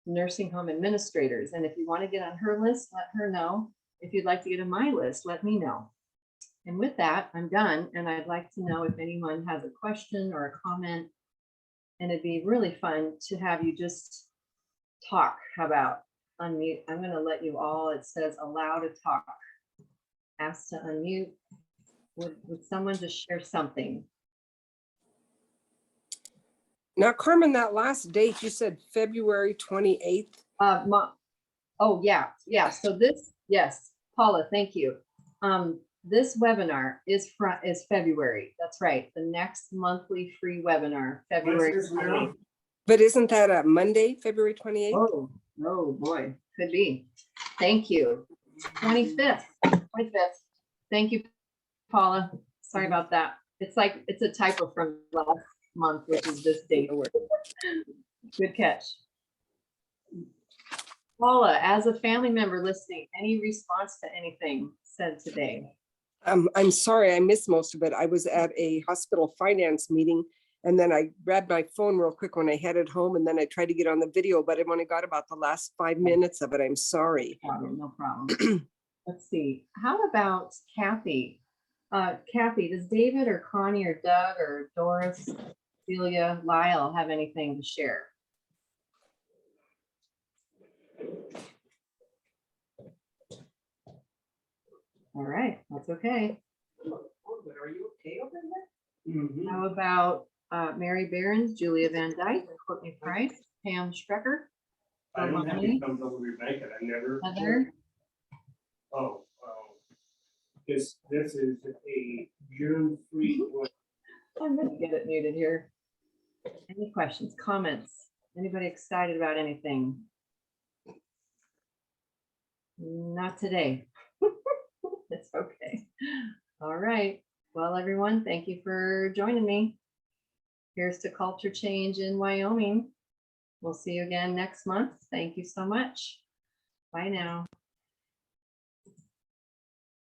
nursing home administrators. And if you want to get on her list, let her know. If you'd like to get on my list, let me know. And with that, I'm done. And I'd like to know if anyone has a question or a comment. And it'd be really fun to have you just talk. How about unmute? I'm going to let you all, it says allow to talk. Ask to unmute. Would someone just share something? Now, Carmen, that last date, you said February 28th. Oh, yeah. So this, yes, Paula, thank you. This webinar is February. That's right. The next monthly free webinar, February 28th. But isn't that a Monday, February 28th? Oh boy, could be. Thank you. 25th. Thank you, Paula. Sorry about that. It's a typo from last month, which is this date. Good catch. Paula, as a family member listening, any response to anything said today? I'm sorry, I missed most of it. I was at a hospital finance meeting, and then I grabbed my phone real quick when I headed home, and then I tried to get on the video, but I've only got about the last 5 minutes of it. I'm sorry. No problem. Let's see. How about Kathy? Kathy, does David or Connie or Doug or Doris, Celia, Lyle have anything to share? All right, that's okay. Are you okay over there? How about Mary Behrens, Julia Van Dyke, Courtney Price, Pam Strecker? I don't have any thumbs up with blanket. I never. Heather? Oh, this is a June free one. I'm gonna get it muted here. Any questions, comments? Anybody excited about anything? Not today. It's okay. All right. Well, everyone, thank you for joining me. Here's to culture change in Wyoming. We'll see you again next month. Thank you so much. Bye now.